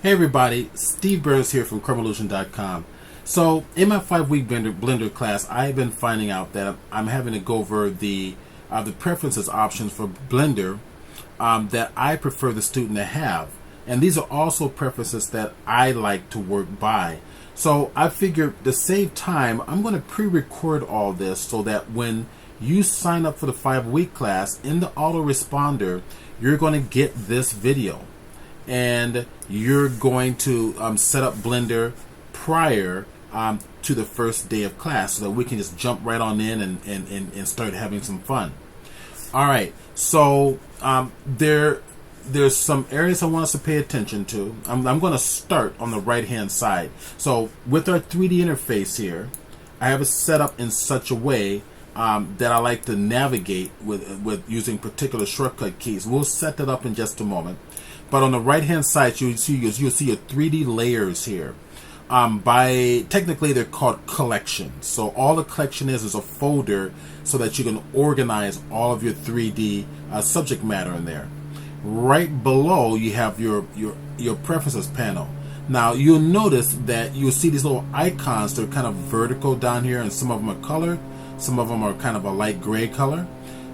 Hey everybody, Steve Burns here from Chromelution.com. So in my 5-week Blender class, I've been finding out that I'm having to go over the preferences options for Blender that I prefer the student to have. And these are also preferences that I like to work by. So I figured to save time, I'm going to pre-record all this so that when you sign up for the 5-week class, in the autoresponder, you're going to get this video. And you're going to set up Blender prior to the first day of class so that we can just jump right on in and start having some fun. All right, so there's some areas I want us to pay attention to. I'm going to start on the right hand side. So with our 3D interface here, I have it set up in such a way that I like to navigate with using particular shortcut keys. We'll set that up in just a moment. But on the right hand side, you'll see your 3D layers here. Technically, they're called collections. So all the collection is a folder so that you can organize all of your 3D subject matter in there. Right below, you have your preferences panel. Now you'll notice that you'll see these little icons. They're kind of vertical down here, and some of them are colored. Some of them are kind of a light gray color.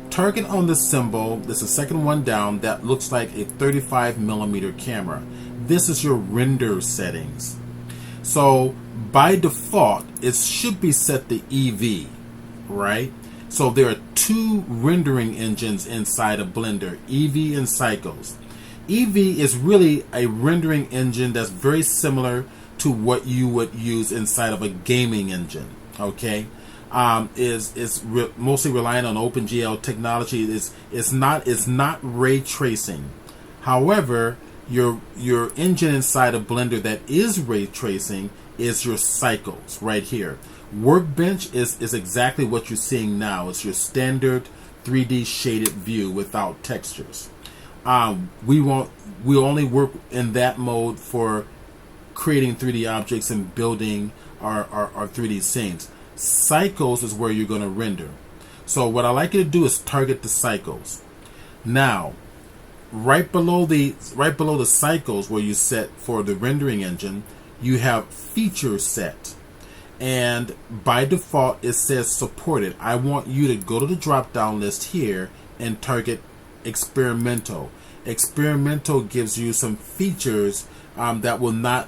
Target on the symbol, there's a second one down, that looks like a 35mm camera. This is your render settings. So by default, it should be set to EV, right? So there are two rendering engines inside of Blender, EV and Cycles. EV is really a rendering engine that's very similar to what you would use inside of a gaming engine, okay? Mostly relying on OpenGL technology. It's not ray tracing. However, your engine inside of Blender that is ray tracing is your Cycles right here. Workbench is exactly what you're seeing now. It's your standard 3D shaded view without textures. We only work in that mode for creating 3D objects and building our 3D scenes. Cycles is where you're going to render. So what I like you to do is target the Cycles. Now, right below the Cycles where you set for the rendering engine, you have feature set. And by default, it says supported. I want you to go to the drop-down list here and target experimental. Experimental gives you some features that will not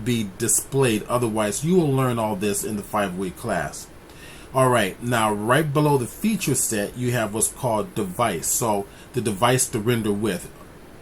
be displayed. Otherwise, you will learn all this in the 5-week class. All right, now right below the feature set, you have what's called device. So the device to render with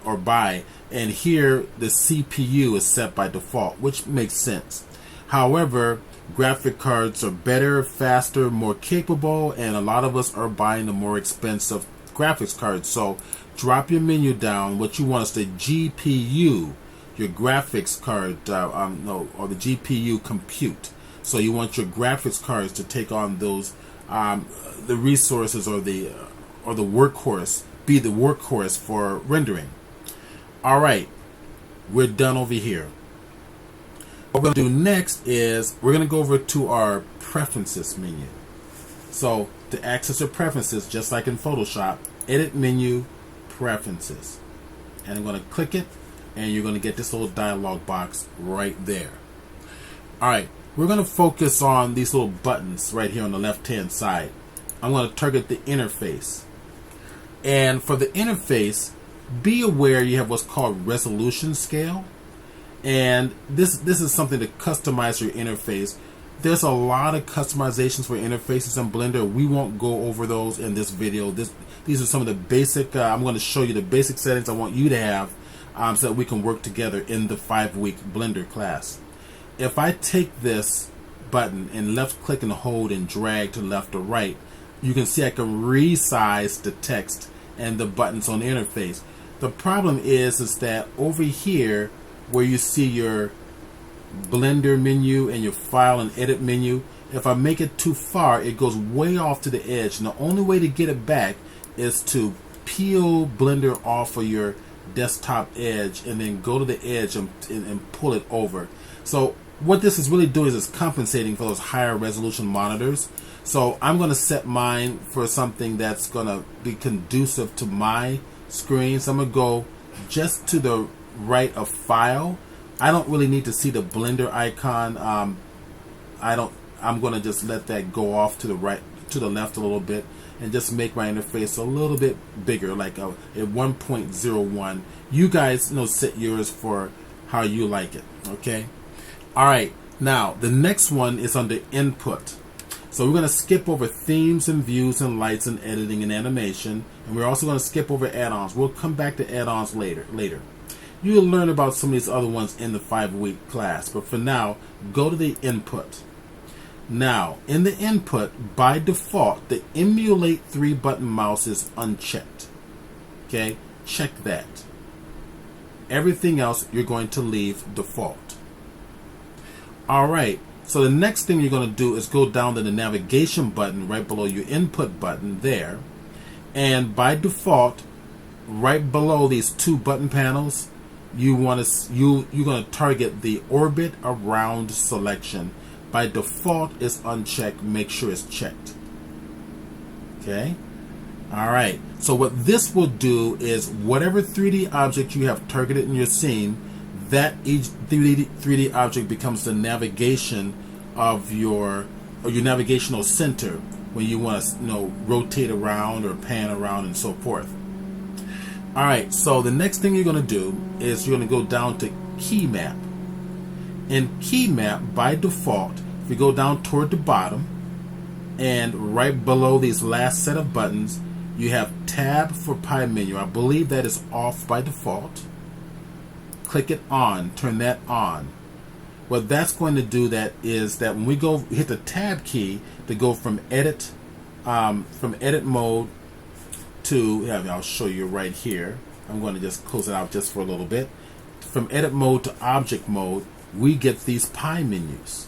or by, and here the CPU is set by default, which makes sense. However, graphic cards are better, faster, more capable, and a lot of us are buying the more expensive graphics cards. So drop your menu down. What you want is the GPU, your graphics card, or the GPU compute. So you want your graphics cards to take on those, the resources or the workhorse, be the workhorse for rendering. All right, we're done over here. What we're going to do next is we're going to go over to our preferences menu. So to access your preferences, just like in Photoshop, edit menu, preferences, and I'm going to click it. And you're going to get this little dialog box right there. Alright, we're going to focus on these little buttons right here on the left hand side. I'm going to target the interface. And for the interface, be aware you have what's called resolution scale. And this is something to customize your interface. There's a lot of customizations for interfaces in Blender. We won't go over those in this video. These are some of the basic, I'm going to show you the basic settings I want you to have so that we can work together in the 5-week Blender class. If I take this button and left click and hold and drag to left or right, you can see I can resize the text and the buttons on the interface. The problem is that over here where you see your Blender menu and your file and edit menu, if I make it too far, it goes way off to the edge. And the only way to get it back is to peel Blender off of your desktop edge and then go to the edge and pull it over. So what this is really doing is compensating for those higher resolution monitors. So I'm going to set mine for something that's going to be conducive to my screen. So I'm going to go just to the write a file, I don't really need to see the Blender icon. I'm going to just let that go off to the right, to the left a little bit, and just make my interface a little bit bigger, like a 1.01. You guys set yours for how you like it. Okay. All right. Now the next one is under input. So we're going to skip over themes and views and lights and editing and animation, and we're also going to skip over add-ons. We'll come back to add-ons later. You'll learn about some of these other ones in the 5-week class, but for now, go to the input. Now, in the input, by default, the emulate 3-button mouse is unchecked. Okay, check that. Everything else you're going to leave default. All right. So the next thing you're going to do is go down to the navigation button right below your input button there. And by default, right below these 2 button panels, you're going to target the orbit around selection. By default, it's unchecked. Make sure it's checked. Okay. All right. So what this will do is whatever 3D object you have targeted in your scene, that each 3D object becomes the navigation of your navigational center when you want to rotate around or pan around and so forth. All right, so the next thing you're going to do is you're going to go down to key map. In key map, by default, if you go down toward the bottom and right below these last set of buttons, you have tab for pie menu. I believe that is off by default. Click it on, turn that on. What that's going to do is that when we go hit the tab key to go from edit mode to, I'll show you right here. I'm going to just close it out just for a little bit. From edit mode to object mode, we get these pie menus,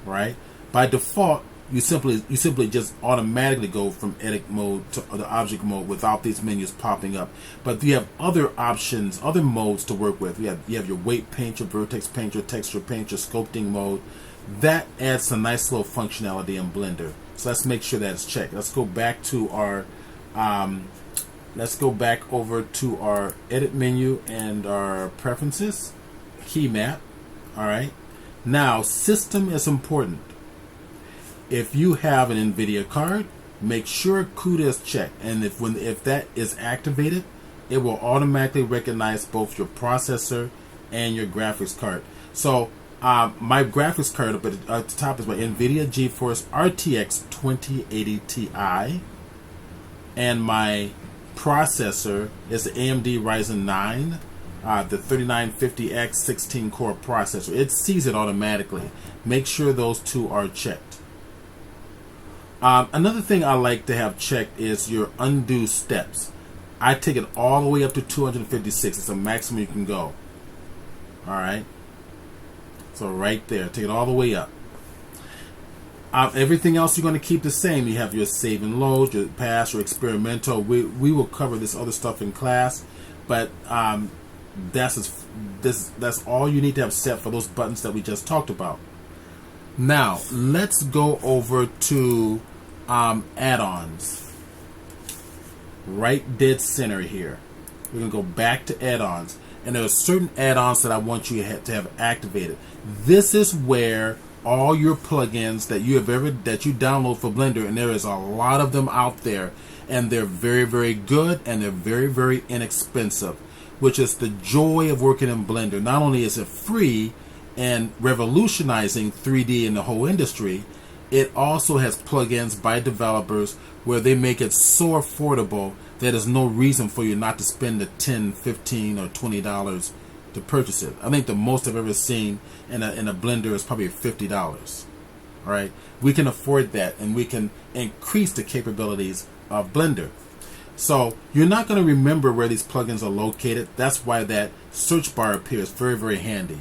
right? By default, you simply just automatically go from edit mode to the object mode without these menus popping up. But you have other options, other modes to work with. You have your weight paint, your vertex paint, your texture paint, your sculpting mode. That adds some nice little functionality in Blender. So let's make sure that's checked. Let's go back to our over to our edit menu and our preferences, key map. All right. Now, system is important. If you have an NVIDIA card, make sure CUDA is checked, and if that is activated, it will automatically recognize both your processor and your graphics card. So my graphics card up at the top is my NVIDIA GeForce RTX 2080 Ti, and my processor is the AMD Ryzen 9, the 3950X 16-core processor. It sees it automatically. Make sure those two are checked. Another thing I like to have checked is your undo steps. I take it all the way up to 256. It's the maximum you can go. All right. So right there, take it all the way up. Everything else you're going to keep the same. You have your save and load, your pass, your experimental. We will cover this other stuff in class, but that's all you need to have set for those buttons that we just talked about. Now let's go over to add-ons. Right dead center here. We're going to go back to add-ons. And there are certain add-ons that I want you to have activated. This is where all your plugins that you download for Blender, and there is a lot of them out there, and they're very, very good, and they're very, very inexpensive, which is the joy of working in Blender. Not only is it free and revolutionizing 3D in the whole industry, it also has plugins by developers where they make it so affordable that there's no reason for you not to spend the $10, $15, or $20 to purchase it. I think the most I've ever seen in a Blender is probably $50. All right, we can afford that, and we can increase the capabilities of Blender. So you're not going to remember where these plugins are located. That's why that search bar appears very, very handy.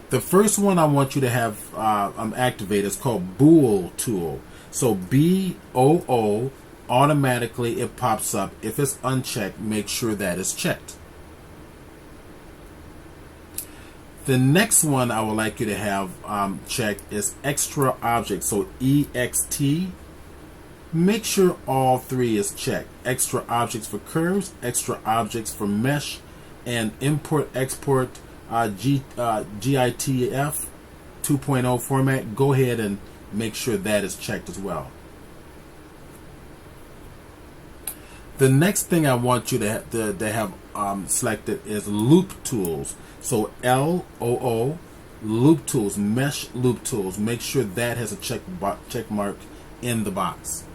The first one I want you to have activated is called Bool Tool. So BOO, automatically it pops up. If it's unchecked, make sure that is checked. The next one I would like you to have checked is Extra Objects. So EXT. Make sure all three is checked. Extra Objects for curves, Extra Objects for mesh, and import export GITF 2.0 format, go ahead and make sure that is checked as well. The next thing I want you to have selected is loop tools. So LOO, loop tools, mesh loop tools. Make sure that has a check mark in the box.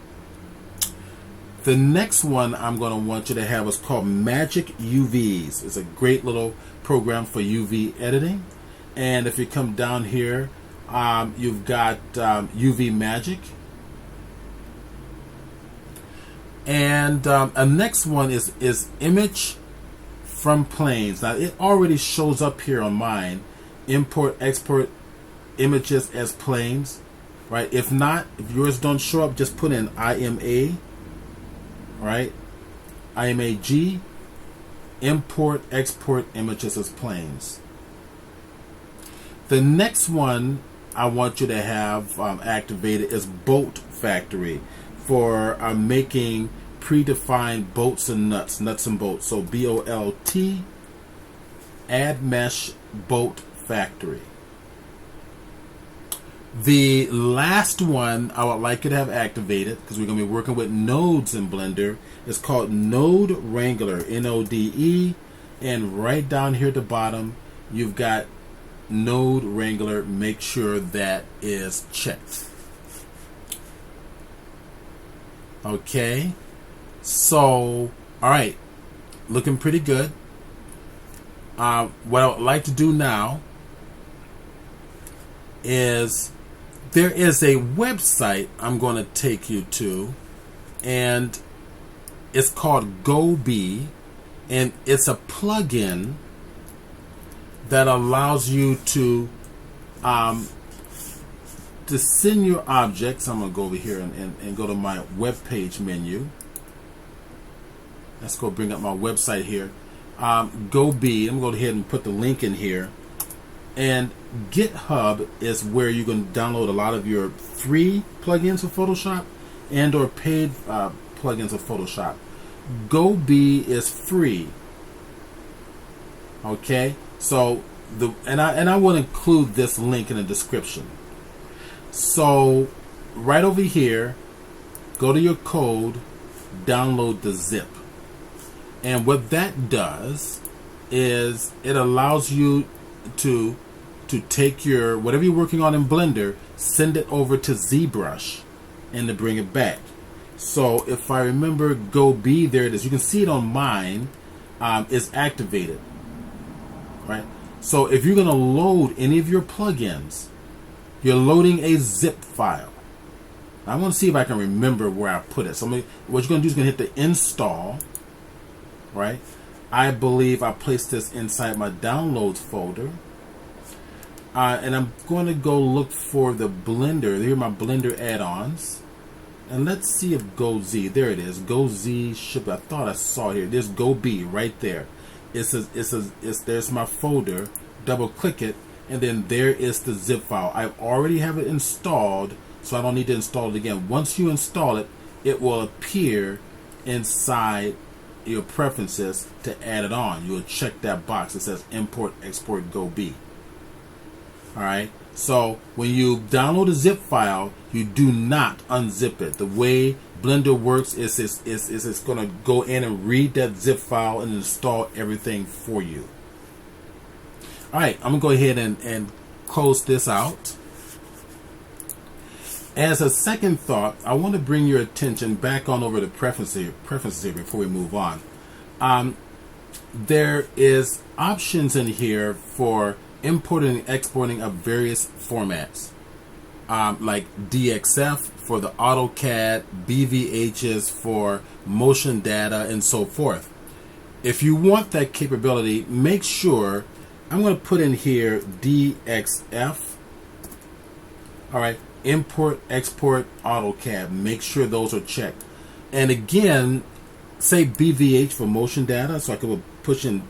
The next one I'm going to want you to have is called Magic UVs. It's a great little program for UV editing. And if you come down here, you've got UV Magic. And the next one is Image from Planes. Now, it already shows up here on mine. Import, export images as planes. Right? If not, if yours don't show up, just put in IMA. Right? IMAG. Import, export images as planes. The next one I want you to have activated is Bolt Factory for making predefined bolts and nuts and bolts. So BOLT, add mesh Bolt Factory. The last one I would like you to have activated, because we're going to be working with nodes in Blender, is called Node Wrangler, NODE, and right down here at the bottom you've got Node Wrangler. Make sure that is checked. Okay, so alright, looking pretty good. What I would like to do now is there is a website I'm going to take you to, and it's called GoBee, and it's a plugin that allows you to send your objects. I'm going to go over here and go to my web page menu. Let's go bring up my website here. GoBee. I'm going to go ahead and put the link in here. And GitHub is where you can download a lot of your free plugins for Photoshop and or paid plugins of Photoshop. GoBee is free. Okay, so I will include this link in the description. So right over here, go to your code, download the zip, and what that does is it allows you to take your whatever you're working on in Blender, send it over to ZBrush, and to bring it back. So if I remember GoBee, there it is. You can see it on mine. Is activated, right? So if you're going to load any of your plugins, you're loading a zip file. I want to see if I can remember where I put it. So what you're going to do is going to hit the install, right? I believe I placed this inside my downloads folder. And I'm going to go look for the Blender. Here are my Blender add-ons. And let's see if GoZ, there it is. GoZ should, I thought I saw it here. There's GoBee right there. There's my folder. Double click it, and then there is the zip file. I already have it installed, so I don't need to install it again. Once you install it, it will appear inside your preferences to add it on. You'll check that box that says import export GoBee. Alright, so when you download a zip file, you do not unzip it. The way Blender works is it's going to go in and read that zip file and install everything for you. Alright, I'm going to go ahead and close this out. As a second thought, I want to bring your attention back on over to preferences here before we move on. There is options in here for importing and exporting of various formats, like DXF for the AutoCAD, BVHs for motion data, and so forth. If you want that capability, make sure, I'm going to put in here DXF. Alright, import, export, AutoCAD. Make sure those are checked. And again, say BVH for motion data, so I could place in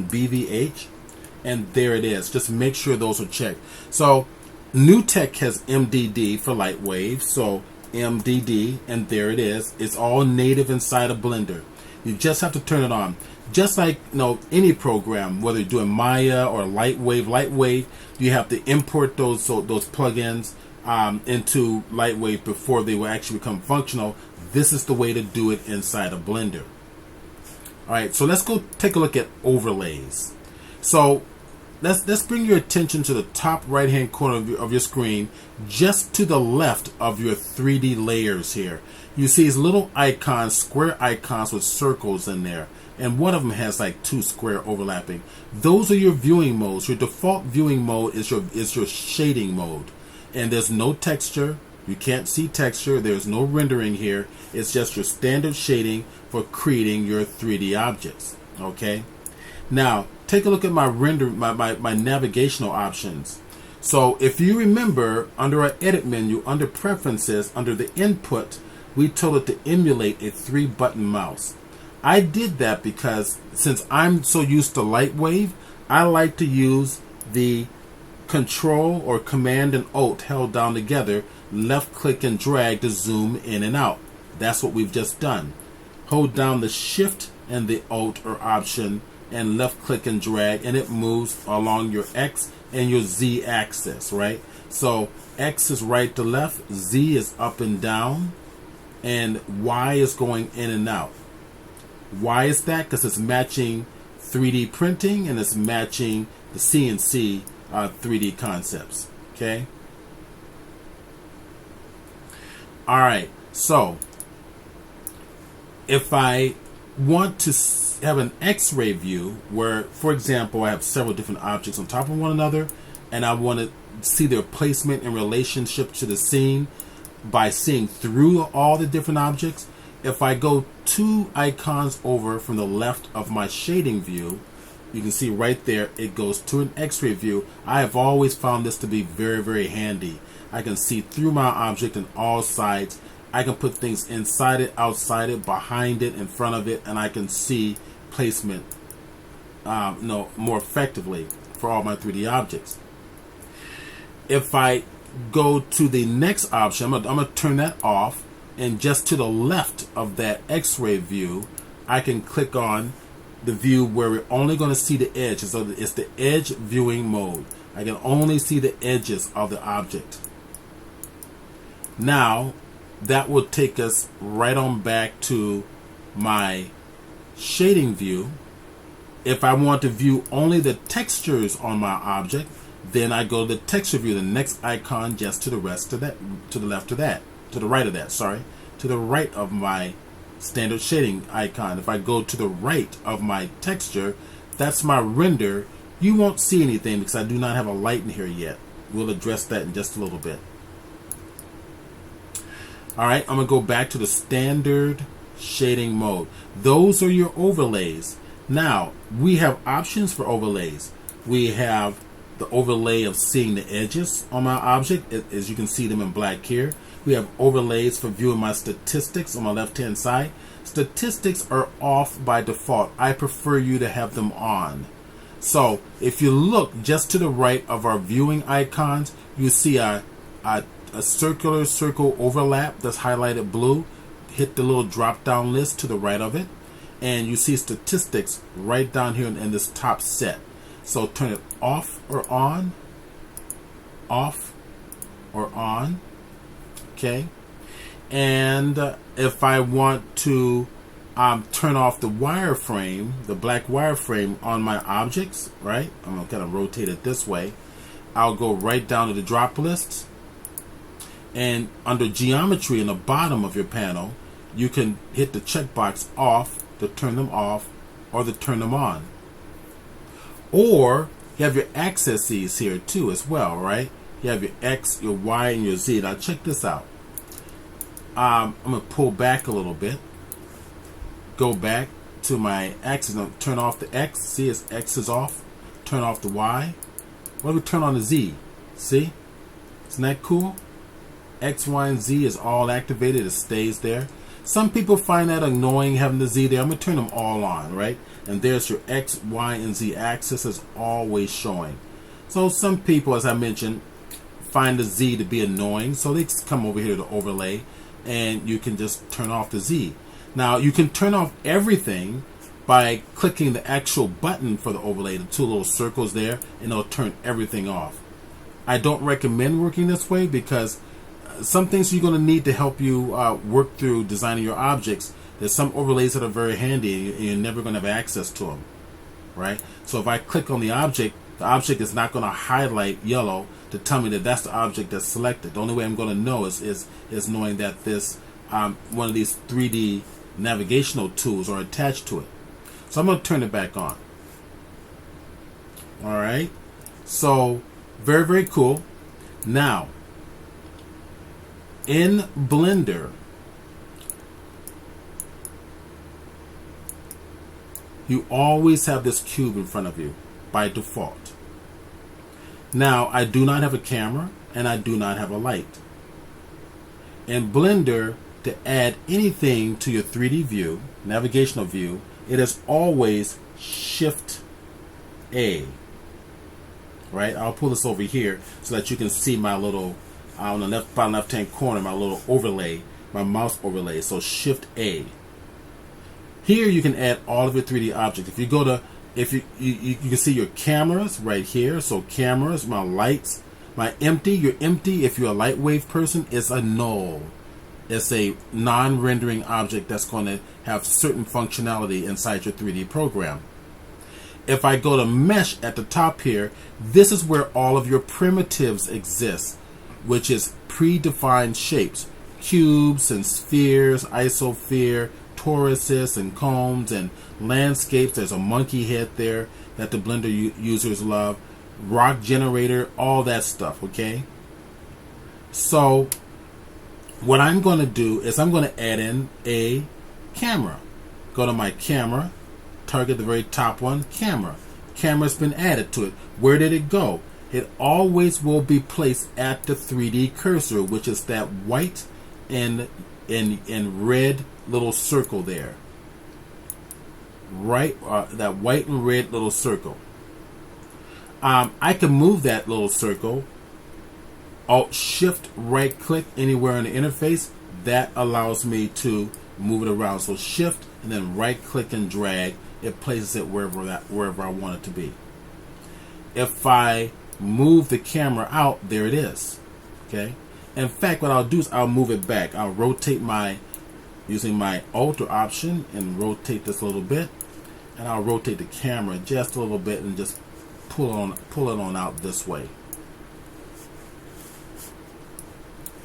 BVH. And there it is. Just make sure those are checked. So NewTek has MDD for Lightwave. So MDD, and there it is. It's all native inside of Blender. You just have to turn it on. Just like, any program, whether you're doing Maya or Lightwave, you have to import those plugins into Lightwave before they will actually become functional. This is the way to do it inside of Blender. All right, so let's go take a look at overlays. So let's bring your attention to the top right-hand corner of your screen, just to the left of your 3D layers here. You see these little icons, square icons with circles in there, and one of them has like 2 square overlapping. Those are your viewing modes. Your default viewing mode is your shading mode, and there's no texture. You can't see texture. There's no rendering here. It's just your standard shading for creating your 3D objects. Okay. Now take a look at my navigational options. So if you remember, under our edit menu, under preferences, under the input, we told it to emulate a 3-button mouse. I did that because since I'm so used to Lightwave, I like to use the Control or Command and Alt held down together, left click and drag to zoom in and out. That's what we've just done. Hold down the Shift and the Alt or Option and left click and drag, and it moves along your X and your Z axis, right? So X is right to left, Z is up and down, and Y is going in and out. Why is that? Because it's matching 3D printing and it's matching the CNC 3D concepts. Okay. All right. So if I want to have an X-ray view where, for example, I have several different objects on top of one another, and I want to see their placement in relationship to the scene by seeing through all the different objects, if I go 2 icons over from the left of my shading view, you can see right there it goes to an X-ray view. I have always found this to be very, very handy. I can see through my object on all sides. I can put things inside it, outside it, behind it, in front of it, and I can see placement more effectively for all my 3D objects. If I go to the next option, I'm going to turn that off, and just to the left of that X-ray view, I can click on the view where we're only going to see the edge. So it's the edge viewing mode. I can only see the edges of the object. Now that will take us right on back to my shading view. If I want to view only the textures on my object, then I go to the texture view, the next icon just to the rest of that, to the left of that, to the right of that, sorry, to the right of my standard shading icon. If I go to the right of my texture, that's my render. You won't see anything because I do not have a light in here yet. We'll address that in just a little bit. Alright, I'm going to go back to the standard shading mode. Those are your overlays. Now, we have options for overlays. We have the overlay of seeing the edges on my object, as you can see them in black here. We have overlays for viewing my statistics on my left-hand side. Statistics are off by default. I prefer you to have them on. So, if you look just to the right of our viewing icons, you see a circular circle overlap that's highlighted blue. Hit the little drop-down list to the right of it, and you see statistics right down here in this top set. So turn it off or on, off or on, okay? And if I want to turn off the wireframe, the black wireframe on my objects, right? I'm gonna kind of rotate it this way. I'll go right down to the drop list, and under geometry in the bottom of your panel, you can hit the checkbox off to turn them off or to turn them on. Or you have your axes here too as well, right? You have your X, your Y, and your Z. Now check this out. I'm going to pull back a little bit. Go back to my axis. Now turn off the X. See, it's X is off. Turn off the Y. What do we turn on the Z? See? Isn't that cool? X, Y, and Z is all activated. It stays there. Some people find that annoying having the Z there. I'm going to turn them all on, right? And there's your X, Y, and Z axis is always showing. So some people, as I mentioned, find the Z to be annoying. So they just come over here to overlay, and you can just turn off the Z. Now you can turn off everything by clicking the actual button for the overlay, the two little circles there, and it'll turn everything off. I don't recommend working this way because some things you're going to need to help you work through designing your objects. There's some overlays that are very handy and you're never going to have access to them, right? So if I click on the object is not going to highlight yellow to tell me that that's the object that's selected. The only way I'm going to know is knowing that this one of these 3D navigational tools are attached to it. So I'm going to turn it back on. All right. So very, very cool. Now, in Blender, you always have this cube in front of you by default. Now, I do not have a camera and I do not have a light. In Blender, to add anything to your 3D view, navigational view, it is always Shift A. Right? I'll pull this over here so that you can see my little, on the bottom left-hand corner, my little overlay, my mouse overlay. So Shift A. Here you can add all of your 3D objects. If you go to, you can see your cameras right here. So cameras, my lights, my empty. Your empty, if you're a light wave person, is a null. It's a non-rendering object that's going to have certain functionality inside your 3D program. If I go to mesh at the top here, this is where all of your primitives exist, which is predefined shapes, cubes and spheres, isosphere, toruses and cones and landscapes. There's a monkey head there that the Blender users love, rock generator, all that stuff, okay? So what I'm going to do is I'm going to add in a camera. Go to my camera, target the very top one, camera. Camera's been added to it. Where did it go? It always will be placed at the 3D cursor, which is that white and red little circle there. Right, that white and red little circle. I can move that little circle. Alt Shift right click anywhere in the interface. That allows me to move it around. So Shift and then right click and drag. It places it wherever I want it to be. If I move the camera out, there it is. Okay. In fact, what I'll do is I'll move it back. I'll rotate using my Alt or Option and rotate this a little bit, and I'll rotate the camera just a little bit and just pull it on out this way.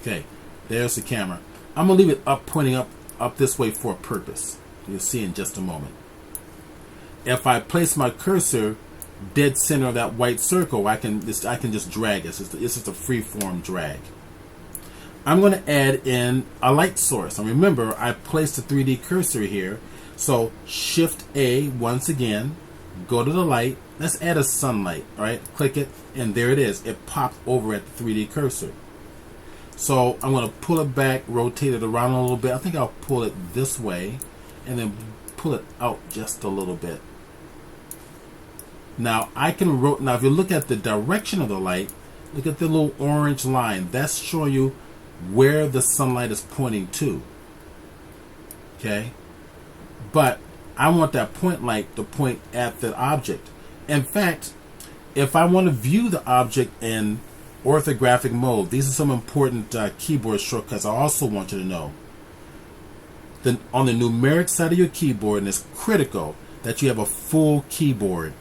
Okay, there's the camera. I'm gonna leave it up, pointing up this way for a purpose. You'll see in just a moment. If I place my cursor dead center of that white circle, I can just drag it. It's just a free-form drag. I'm going to add in a light source. And remember, I placed the 3D cursor here. So Shift A once again, go to the light. Let's add a sunlight, right? Click it, and there it is. It popped over at the 3D cursor. So I'm going to pull it back, rotate it around a little bit. I think I'll pull it this way, and then pull it out just a little bit. Now I can now if you look at the direction of the light, look at the little orange line. That's showing you where the sunlight is pointing to. Okay, but I want that point light to point at the object. In fact, if I want to view the object in orthographic mode, these are some important keyboard shortcuts I also want you to know. Then on the numeric side of your keyboard, and it's critical that you have a full keyboard,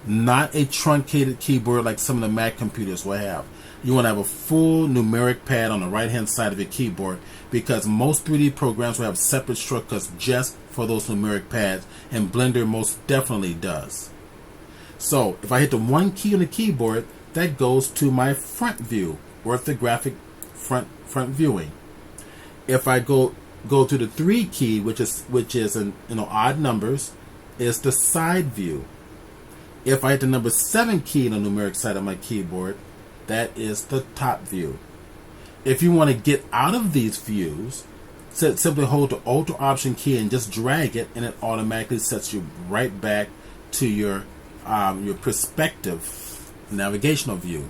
not a truncated keyboard like some of the Mac computers will have. You want to have a full numeric pad on the right hand side of your keyboard, because most 3D programs will have separate shortcuts just for those numeric pads, and Blender most definitely does. So if I hit the one key on the keyboard, that goes to my front view, orthographic front viewing. If I go to the 3 key, which is in odd numbers, is the side view. If I hit the number 7 key on the numeric side of my keyboard, that is the top view. If you want to get out of these views, simply hold the Alt or Option key and just drag it, and it automatically sets you right back to your perspective navigational view.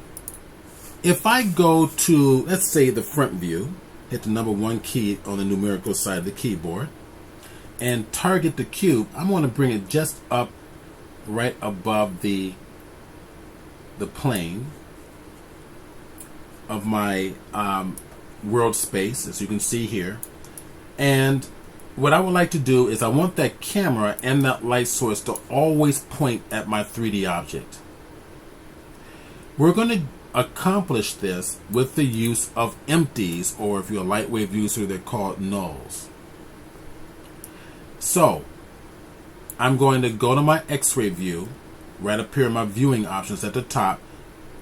If I go to, let's say, the front view, hit the number 1 key on the numerical side of the keyboard, and target the cube, I'm going to bring it just up right above the plane of my world space, as you can see here. And what I would like to do is I want that camera and that light source to always point at my 3D object. We're going to accomplish this with the use of empties, or if you're a Lightwave user, they're called nulls. So I'm going to go to my X-ray view, right up here in my viewing options at the top.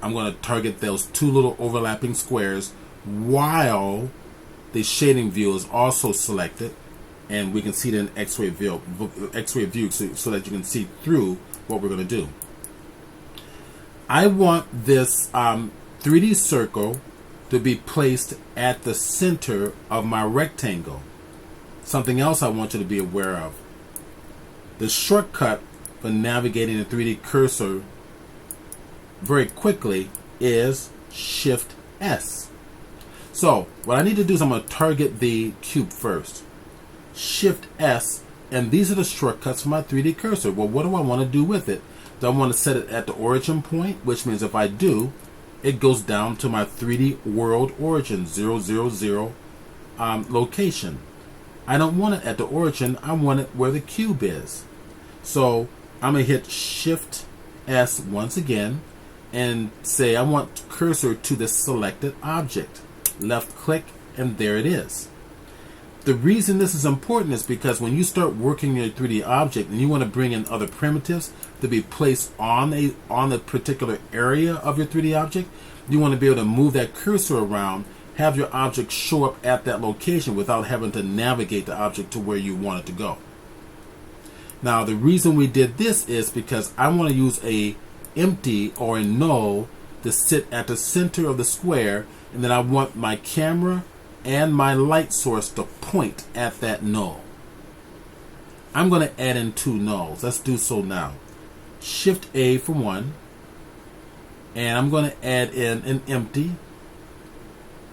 I'm going to target those two little overlapping squares while the shading view is also selected, and we can see it in X-ray view so that you can see through what we're going to do. I want this 3D circle to be placed at the center of my rectangle. Something else I want you to be aware of. The shortcut for navigating the 3D cursor very quickly is Shift S. So what I need to do is I'm going to target the cube first. Shift S, and these are the shortcuts for my 3D cursor. Well, what do I want to do with it? Do I want to set it at the origin point, which means if I do, it goes down to my 3D world origin 000 location. I don't want it at the origin. I want it where the cube is. So I'm going to hit Shift S once again and say I want cursor to the selected object. Left click, and there it is. The reason this is important is because when you start working your 3D object and you want to bring in other primitives to be placed on a particular area of your 3D object, you want to be able to move that cursor around, have your object show up at that location without having to navigate the object to where you want it to go. Now, the reason we did this is because I want to use a empty or a null to sit at the center of the square, and then I want my camera and my light source to point at that null. I'm going to add in two nulls. Let's do so now. Shift A for one, and I'm going to add in an empty.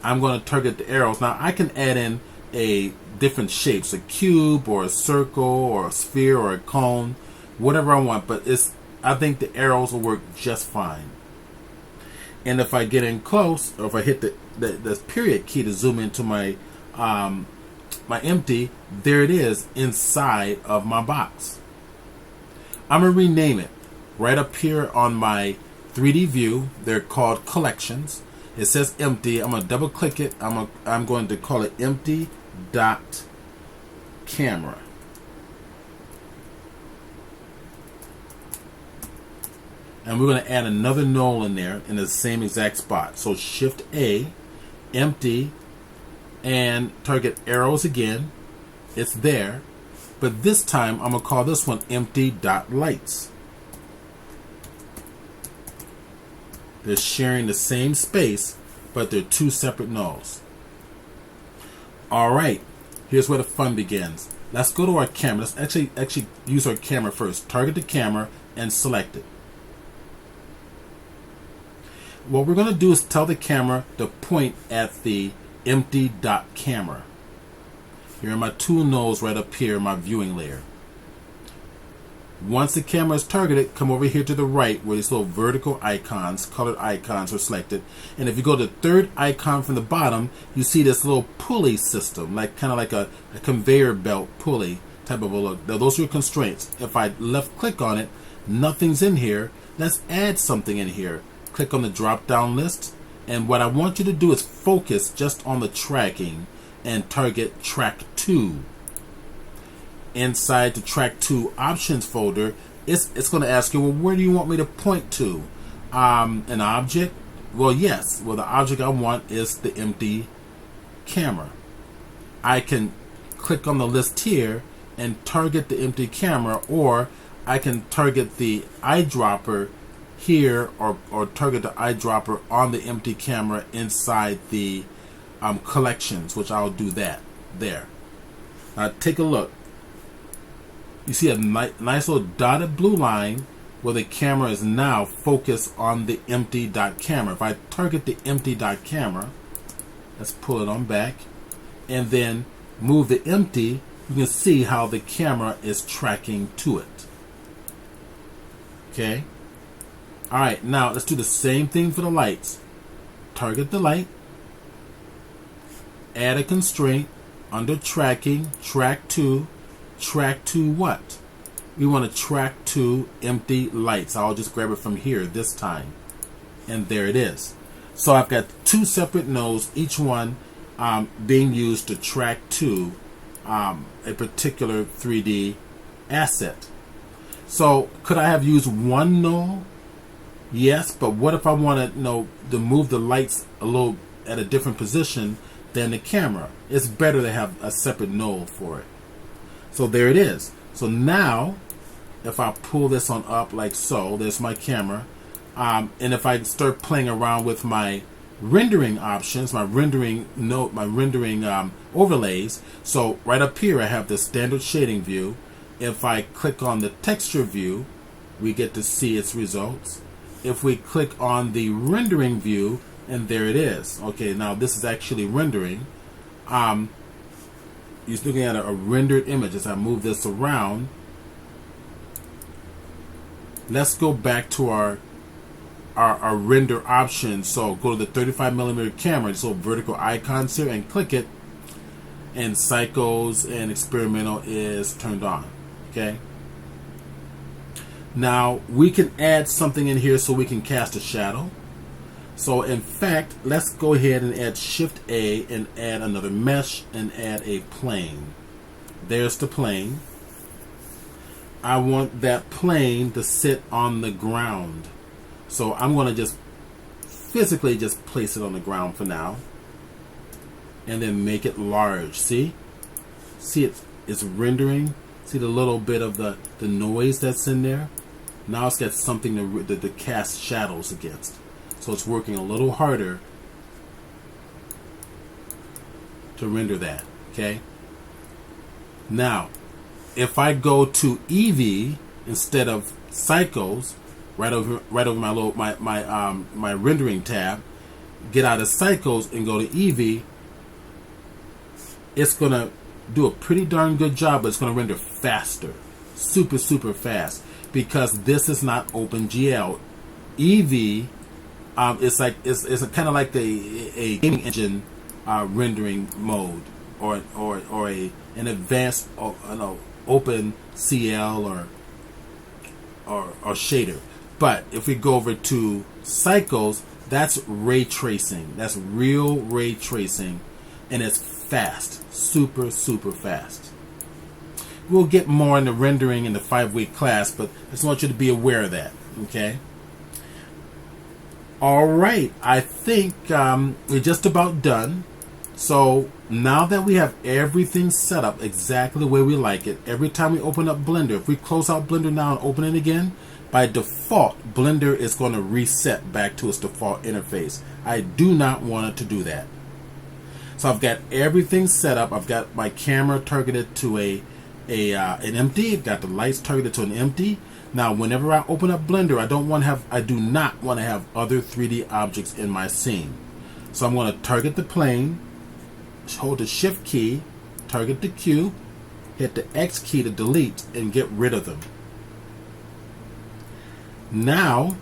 I'm going to target the arrows. Now I can add in a different shapes, a cube or a circle or a sphere or a cone, whatever I want, but I think the arrows will work just fine. And if I get in close, or if I hit the period key to zoom into my my empty, there it is inside of my box. I'm going to rename it. Right up here on my 3D view, they're called collections. It says empty. I'm going to double click it. I'm going to call it empty dot camera. And we're going to add another null in there in the same exact spot. So Shift A, empty, and target arrows again. It's there. But this time I'm going to call this one empty dot lights. They're sharing the same space, but they're two separate nulls. Alright, here's where the fun begins. Let's go to our camera. Let's actually use our camera first. Target the camera and select it. What we're going to do is tell the camera to point at the empty dot camera. Here are my two nulls right up here in my viewing layer. Once the camera is targeted, come over here to the right where these little vertical icons, colored icons are selected. And if you go to the third icon from the bottom, you see this little pulley system, kind of like a conveyor belt pulley type of a look. Now, those are constraints. If I left click on it, nothing's in here. Let's add something in here. Click on the drop down list. And what I want you to do is focus just on the tracking and target track 2. Inside the track 2 options folder, it's going to ask you, well, where do you want me to point to? An object? Well, yes. Well, the object I want is the empty camera. I can click on the list here and target the empty camera, or I can target the eyedropper here, or target the eyedropper on the empty camera inside the collections, which I'll do that there. Now take a look. You see a nice little dotted blue line where the camera is now focused on the empty dot camera. If I target the empty dot camera, let's pull it on back, and then move the empty you can see how the camera is tracking to it. Okay. All right, now let's do the same thing for the lights. Target the light, add a constraint under tracking, track to what? We want to track to empty lights. I'll just grab it from here this time. And there it is. So I've got two separate nodes, each one being used to track to a particular 3D asset. So could I have used one node? Yes, but what if I want to move the lights a little at a different position than the camera? It's better to have a separate node for it. So there it is. So now, if I pull this on up like so, there's my camera. And if I start playing around with my rendering options, my rendering overlays. So right up here, I have the standard shading view. If I click on the texture view, we get to see its results. If we click on the rendering view, and there it is. Okay, now this is actually rendering. You're looking at a rendered image. As I move this around, let's go back to our render options. So go to the 35mm camera, this little vertical icons here, and click it, and cycles and experimental is turned on. Okay. Now we can add something in here so we can cast a shadow. So in fact, let's go ahead and add Shift A and add another mesh and add a plane. There's the plane. I want that plane to sit on the ground. So I'm going to just physically just place it on the ground for now. And then make it large. See it's rendering. See the little bit of the noise that's in there? Now it's got something to cast shadows against. So it's working a little harder to render that. Okay. Now, if I go to Eevee instead of Cycles, right over my rendering tab, get out of Cycles and go to Eevee, it's gonna do a pretty darn good job, but it's gonna render faster, super fast, because this is not OpenGL. Eevee, it's kind of like a gaming engine rendering mode, or an advanced OpenCL or shader. But if we go over to Cycles, that's ray tracing. That's real ray tracing, and it's fast, super fast. We'll get more into rendering in the 5-week class, but I just want you to be aware of that. Okay. All right, I think we're just about done. So now that we have everything set up exactly the way we like it, every time we open up Blender, if we close out Blender now and open it again, by default, Blender is going to reset back to its default interface. I do not want it to do that. So I've got everything set up. I've got my camera targeted to an empty. I've got the lights targeted to an empty. Now, whenever I open up Blender, I do not want to have other 3D objects in my scene. So I'm going to target the plane, hold the Shift key, target the cube, hit the X key to delete, and get rid of them. Now,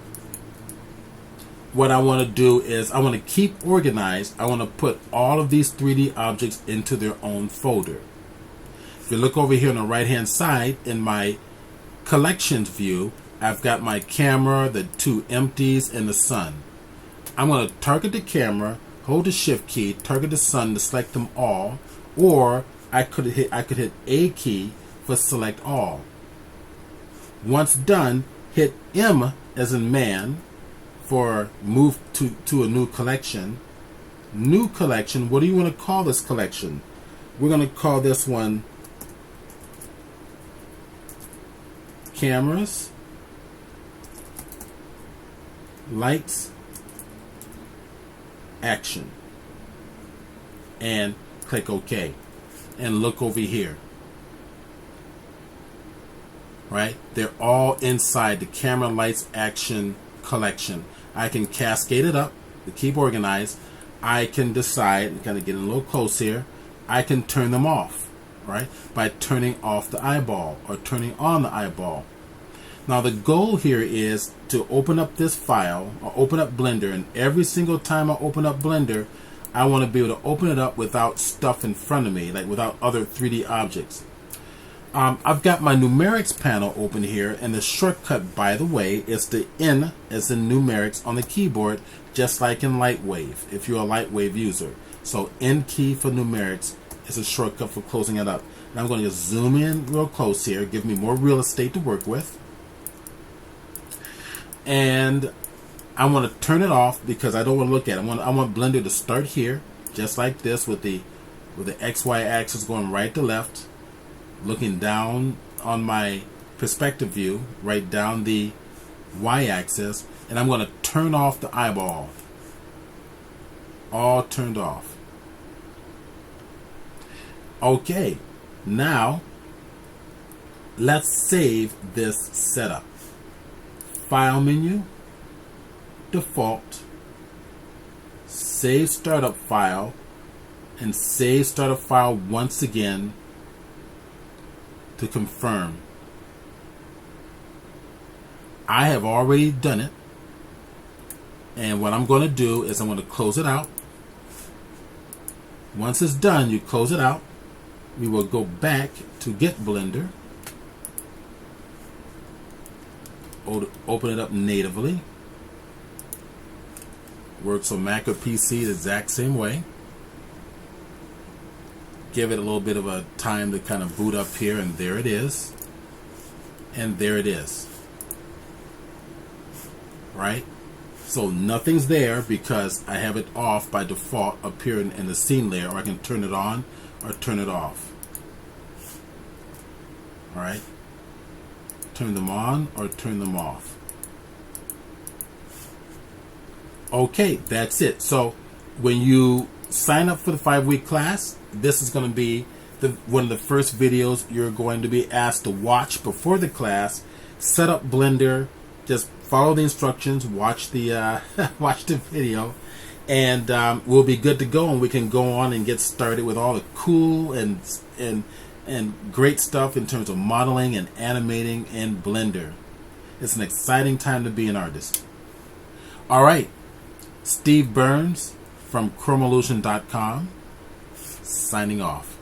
what I want to do is I want to keep organized. I want to put all of these 3D objects into their own folder. If you look over here on the right hand side in my collections view, I've got my camera, the two empties, and the sun. I'm going to target the camera, hold the Shift key, target the sun to select them all, or I could hit A key for select all. Once done, hit M as in man for move to a new collection. New collection. What do you want to call this collection? We're going to call this one Cameras, Lights, Action, and click OK, and look over here. Right, they're all inside the Camera, Lights, Action collection. I can cascade it up to keep organized. I can decide, kind of getting a little close here, I can turn them off. right? By turning off the eyeball or turning on the eyeball. Now the goal here is to open up this file or open up Blender, and every single time I open up Blender, I want to be able to open it up without stuff in front of me, like without other 3D objects. I've got my numerics panel open here, and the shortcut, by the way, is the N as in numerics on the keyboard, just like in Lightwave, if you're a Lightwave user. So N key for numerics is a shortcut for closing it up. Now I'm going to just zoom in real close here, give me more real estate to work with. And I want to turn it off because I don't want to look at it. I want Blender to start here, just like this, with the XY axis going right to left, looking down on my perspective view, right down the Y axis, and I'm going to turn off the eyeball. All turned off. Okay, now let's save this setup. File menu, default, save startup file, and save startup file once again to confirm. I have already done it, and what I'm going to do is I'm going to close it out. Once it's done, you close it out. We will go back to Get Blender, open it up natively. Works on Mac or PC the exact same way. Give it a little bit of a time to kind of boot up here, and there it is. And there it is. Right? So nothing's there because I have it off by default up here in the scene layer, or I can turn it on or turn it off. Alright? Turn them on or turn them off. Okay, that's it. So when you sign up for the 5-week class, this is going to be one of the first videos you're going to be asked to watch before the class. Set up Blender, just follow the instructions, watch the watch the video, and we'll be good to go, and we can go on and get started with all the cool and great stuff in terms of modeling and animating in Blender. It's an exciting time to be an artist. All right, Steve Burns from Chromolution.com signing off.